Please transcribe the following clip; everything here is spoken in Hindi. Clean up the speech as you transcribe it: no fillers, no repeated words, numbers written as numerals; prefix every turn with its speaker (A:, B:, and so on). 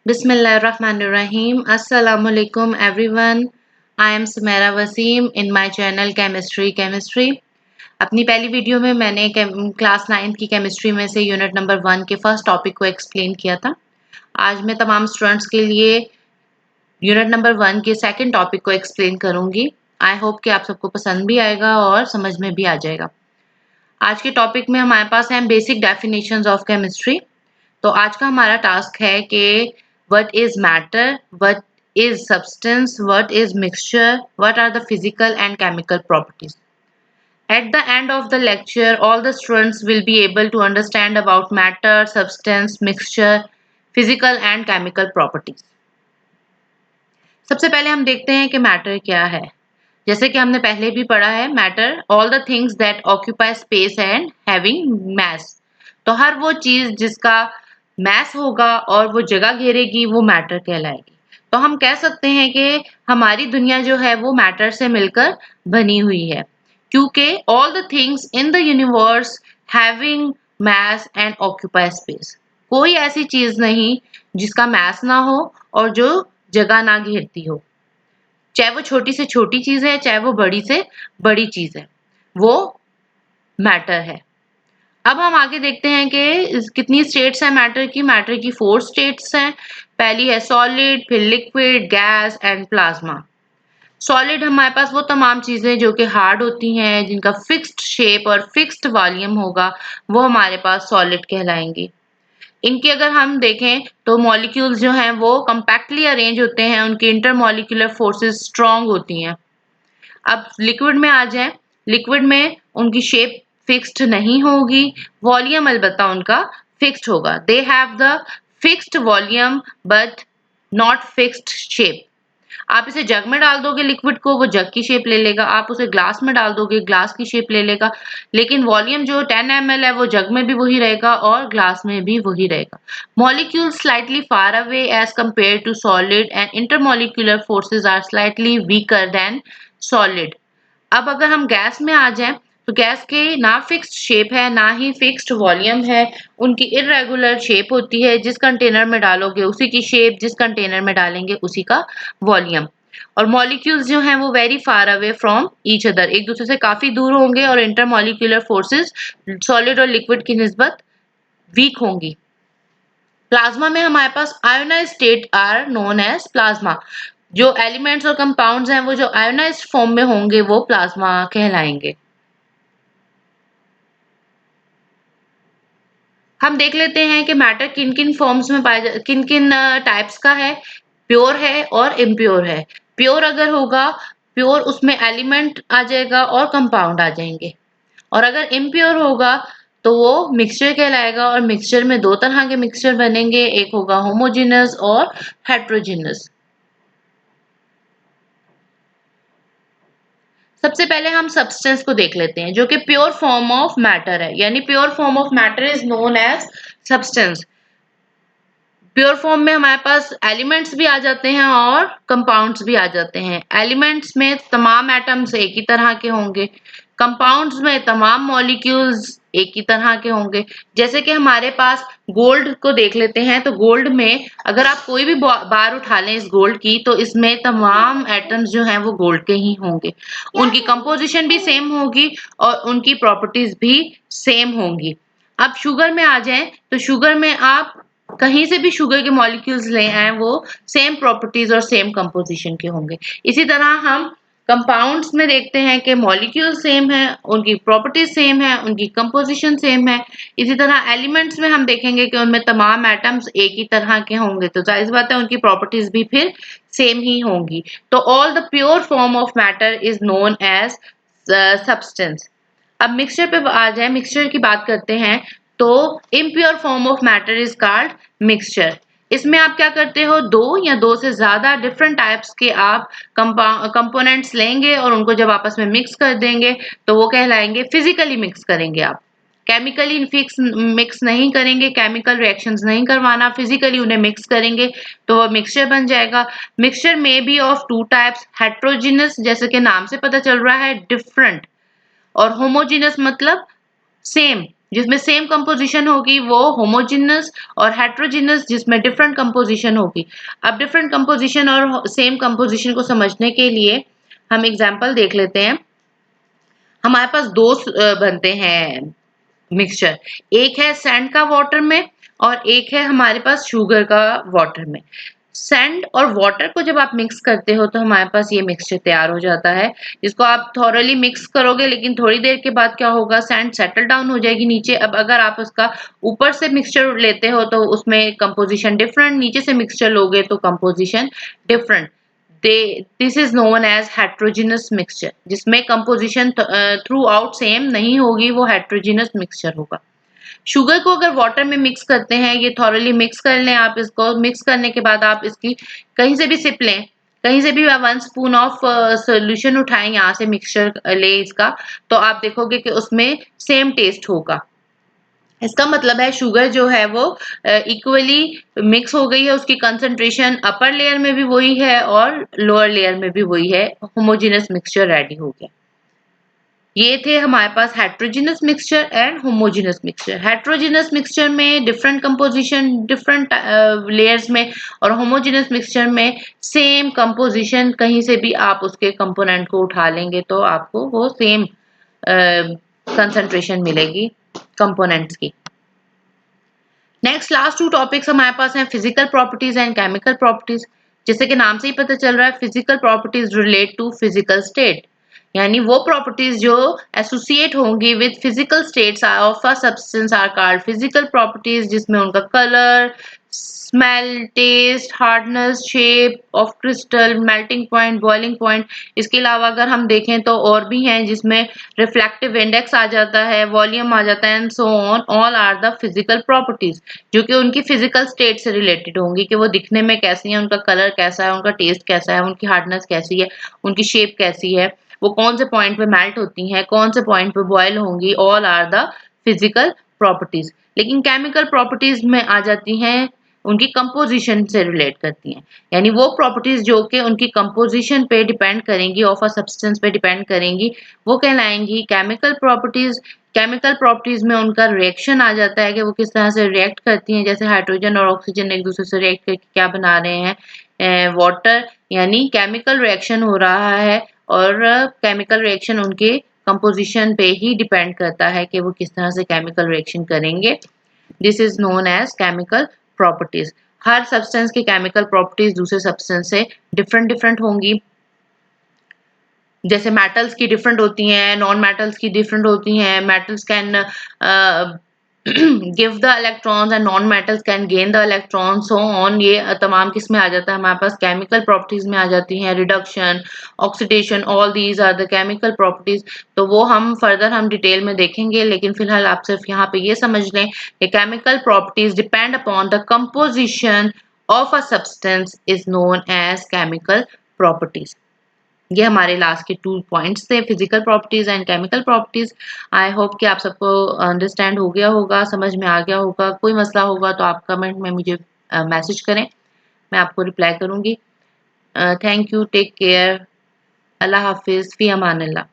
A: Bismillahirrahmanirrahim. Assalamualaikum everyone. I am Sumaira Wasim in my channel Chemistry. अपनी पहली वीडियो में मैंने क्लास 9th की केमिस्ट्री में से यूनिट नंबर 1 के फर्स्ट टॉपिक को एक्सप्लेन किया था। आज मैं तमाम स्टूडेंट्स के लिए यूनिट नंबर 1 के सेकंड टॉपिक को एक्सप्लेन करूंगी। आई होप कि आप सबको पसंद भी आएगा और समझ में भी आ जाएगा। आज के टॉपिक में हमारे पास हैं बेसिक डेफिनेशंस ऑफ केमिस्ट्री। तो आज का हमारा टास्क है कि what is matter, what is substance, what is mixture, what are the physical and chemical properties. At the end of the lecture, all the students will be able to understand about matter, substance, mixture, physical and chemical properties. सबसे पहले हम देखते हैं कि मैटर क्या है। जैसे कि हमने पहले भी पढ़ा है, matter all the things that occupy space and having mass. तो हर वो चीज जिसका मैस होगा और वो जगह घेरेगी वो मैटर कहलाएगी। तो हम कह सकते हैं कि हमारी दुनिया जो है वो मैटर से मिलकर बनी हुई है, क्योंकि all the things in the universe having mass and occupy space. कोई ऐसी चीज नहीं जिसका मैस ना हो और जो जगह ना घेरती हो, चाहे वो छोटी से छोटी चीज है चाहे वो बड़ी से बड़ी चीज है, वो मैटर है। अब हम आगे देखते हैं कि कितनी स्टेट्स हैं मैटर की 4 स्टेट्स हैं। पहली है सॉलिड, फिर liquid, gas and plasma. Solid हमारे पास वो तमाम चीजें जो कि हार्ड होती हैं, जिनका फिक्स्ड शेप और फिक्स्ड वॉल्यूम होगा, वो हमारे पास सॉलिड कहलाएंगी। इनकी अगर हम देखें तो मॉलिक्यूल्स जो हैं वो कंपैक्टली अरेंज होते हैं, उनकी इंटरमॉलिक्यूलर फोर्सेस स्ट्रांग होती हैं। अब लिक्विड में आ जाएं, लिक्विड में उनकी शेप फिक्स्ड नहीं होगी, वॉल्यूम अलबत्ता उनका फिक्स्ड होगा। They have the fixed volume but not fixed shape. आप इसे जग में डाल दोगे लिक्विड को, वो जग की शेप ले लेगा। आप उसे ग्लास में डाल दोगे, ग्लास की शेप ले लेगा। लेकिन वॉल्यूम जो 10 ml है वो जग में भी वही रहेगा और ग्लास में भी वही रहेगा। Molecule slightly far away as compare to solid and intermolecular forces are slightly weaker than solid. अब अगर हम गैस में आ जाएं तो गैस के ना फिक्स्ड शेप है ना ही फिक्स्ड वॉल्यूम है, उनकी इरेगुलर शेप होती है। जिस कंटेनर में डालोगे उसी की शेप, जिस कंटेनर में डालेंगे उसी का वॉल्यूम। और मॉलिक्यूल्स जो हैं वो very far away from each other, एक दूसरे से काफी दूर होंगे और इंटरमॉलिक्यूलर फोर्सेस सॉलिड और लिक्विड की निस्बत वीक होंगी। प्लाज्मा में हमारे पास ionized state are known as plasma. जो एलिमेंट्स और कंपाउंड्स हैं वो जो आयोनाइज्ड फॉर्म में होंगे वो प्लाज्मा कहलाएंगे। हम देख लेते हैं कि मैटर किन किन फॉर्म्स में किन किन टाइप्स का है। प्योर है और इम्प्योर है। प्योर अगर होगा, प्योर उसमें एलिमेंट आ जाएगा और कंपाउंड आ जाएंगे। और अगर इम्प्योर होगा तो वो मिक्सचर कहलाएगा। और मिक्सचर में 2 तरह के मिक्सचर बनेंगे, एक होगा होमोजेनस और हेट्रोजेनस। सबसे पहले हम सब्सटेंस को देख लेते हैं, जो कि प्योर फॉर्म ऑफ मैटर है, यानी pure form of matter is known as substance. Pure form में हमारे पास एलिमेंट्स भी आ जाते हैं और कंपाउंड्स भी आ जाते हैं। एलिमेंट्स में तमाम एटम्स एक ही तरह के होंगे, कंपाउंड्स में तमाम मॉलिक्यूल्स एक ही तरह के होंगे। जैसे कि हमारे पास गोल्ड को देख लेते हैं, तो गोल्ड में अगर आप कोई भी बार उठा लें इस गोल्ड की, तो इसमें तमाम एटम्स जो हैं वो गोल्ड के ही होंगे। उनकी कंपोजिशन भी सेम होगी और उनकी प्रॉपर्टीज भी सेम होंगी। अब शुगर में आ जाएं तो शुगर में आप कहीं से भी शुगर के मॉलिक्यूल्स ले आए, वो सेम प्रॉपर्टीज और सेम कंपोजिशन के होंगे। इसी तरह हम कंपाउंड्स में देखते हैं कि मॉलिक्यूल सेम है, उनकी प्रॉपर्टीज सेम है, उनकी कंपोजिशन सेम है। इसी तरह एलिमेंट्स में हम देखेंगे कि उनमें तमाम एटम्स एक ही तरह के होंगे, तो जाहिर बात है उनकी प्रॉपर्टीज भी फिर सेम ही होंगी। तो all the pure form of matter is known as substance. अब मिक्सचर पे आ जाए, मिक्सचर की बात करते हैं तो impure form of matter is called mixture. इसमें आप क्या करते हो, 2 या 2 से ज्यादा डिफरेंट टाइप्स के आप कंपोनेंट्स लेंगे और उनको जब आपस में मिक्स कर देंगे तो वो कहलाएंगे, फिजिकली मिक्स करेंगे आप, केमिकली फिक्स मिक्स नहीं करेंगे, केमिकल रिएक्शंस नहीं करवाना, फिजिकली उन्हें मिक्स करेंगे तो वो मिक्सचर बन जाएगा। मिक्सचर में बी ऑफ 2 टाइप्स, हेट्रोजीनस जैसे कि नाम से पता चल रहा है डिफरेंट, और होमोजेनस मतलब सेम। जिसमें सेम कंपोजिशन होगी वो होमोजेनस, और हेट्रोजेनस जिसमें डिफरेंट कंपोजिशन होगी। अब डिफरेंट कंपोजिशन और सेम कंपोजिशन को समझने के लिए हम एग्जांपल देख लेते हैं। हमारे पास दो बनते हैं मिक्सचर, एक है सैंड का वाटर में और एक है हमारे पास शुगर का वाटर में। सैंड और वाटर को जब आप मिक्स करते हो तो हमारे पास ये मिक्सचर तैयार हो जाता है, जिसको आप थॉरली मिक्स करोगे, लेकिन थोड़ी देर के बाद क्या होगा, सैंड सेटल डाउन हो जाएगी नीचे। अब अगर आप उसका ऊपर से मिक्सचर लेते हो तो उसमें कंपोजिशन डिफरेंट, नीचे से मिक्सचर लोगे तो composition different. This is known as heterogeneous mixture, जिसमें कंपोजिशन थ्रू आउट सेम नहीं होगी, वो हेट्रोजीनस मिक्सचर होगा। शुगर को अगर वाटर में मिक्स करते हैं, ये थॉरली मिक्स कर लें आप, इसको मिक्स करने के बाद आप इसकी कहीं से भी सिप लें, कहीं से भी 1 स्पून ऑफ सोल्यूशन उठाएं, यहाँ से मिक्सचर ले इसका, तो आप देखोगे कि उसमें सेम टेस्ट होगा। इसका मतलब है शुगर जो है वो इक्वली मिक्स हो गई है, उसकी कंसंट्रेशन अपर लेयर में भी वही है और लोअर लेयर में भी वही है, होमोजेनस मिक्सचर रेडी हो गया। ये थे हमारे पास heterogeneous mixture and homogeneous mixture. Heterogeneous mixture में डिफरेंट कंपोजिशन डिफरेंट लेयर्स में, और होमोजेनस मिक्सचर में सेम कंपोजिशन, कहीं से भी आप उसके कंपोनेंट को उठा लेंगे तो आपको वो सेम कंसंट्रेशन मिलेगी कंपोनेंट्स की। नेक्स्ट लास्ट टू टॉपिक्स हमारे पास हैं physical properties and chemical properties. जैसे कि नाम से ही पता चल रहा है, physical properties relate to physical state, यानी वो प्रॉपर्टीज जो एसोसिएट होंगी with physical states of a substance are called physical properties, जिसमें उनका colour, smell, taste, hardness, shape of crystal, melting point, boiling point. इसके अलावा अगर हम देखें तो और भी हैं, जिसमें रिफ्लेक्टिव इंडेक्स आ जाता है, वॉल्यूम आ जाता है, and so on. All are the physical properties जो कि उनकी फिजिकल स्टेट से रिलेटेड होंगी, कि वो दिखने में कैसी है, उनका कलर कैसा है, उनका टेस्ट कैसा है, उनकी हार्डनेस कैसी है, उनकी शेप कैसी है, वो कौन से पॉइंट पे मेल्ट होती हैं, कौन से पॉइंट पे बॉयल होंगी। All are the physical properties. लेकिन केमिकल प्रॉपर्टीज में आ जाती हैं, उनकी कंपोजिशन से रिलेट करती हैं, यानी वो प्रॉपर्टीज जो कि उनकी कंपोजिशन पे डिपेंड करेंगी, ऑफ अ सब्सटेंस पे डिपेंड करेंगी, वो कहलाएंगी केमिकल प्रॉपर्टीज। केमिकल प्रॉपर्टीज में उनका रिएक्शन आ जाता है कि वो किस तरह से रिएक्ट करती हैं, जैसे हाइड्रोजन और ऑक्सीजन एक दूसरे से रिएक्ट करके क्या बना रहे हैं, वाटर, यानी केमिकल रिएक्शन हो रहा है, और केमिकल रिएक्शन उनके कंपोजिशन पे ही डिपेंड करता है कि वो किस तरह से केमिकल रिएक्शन करेंगे। This is known as chemical properties. हर सब्सटेंस की केमिकल प्रॉपर्टीज दूसरे सब्सटेंस से डिफरेंट डिफरेंट होंगी। जैसे मेटल्स की डिफरेंट होती हैं, नॉन मेटल्स की डिफरेंट होती हैं। Metals can give the electrons and non metals can gain the electron, so on. ये तमाम किस में आ जाता है, हमारे पास केमिकल प्रॉपर्टीज में आ जाती हैं। Reduction, oxidation, all these are the chemical properties. तो वो हम फर्दर हम डिटेल में देखेंगे, लेकिन फिलहाल आप सिर्फ यहाँ पे ये समझ लें कि chemical properties depend upon the composition of a substance is known as chemical properties. ये हमारे लास्ट के 2 पॉइंट्स थे, physical properties and chemical properties. I hope कि आप सबको अंडरस्टैंड हो गया होगा, समझ में आ गया होगा। कोई मसला होगा तो आप कमेंट में मुझे मैसेज करें, मैं आपको रिप्लाई करूंगी। थैंक यू, टेक केयर, अल्लाह हाफिज, फी अमान अल्लाह।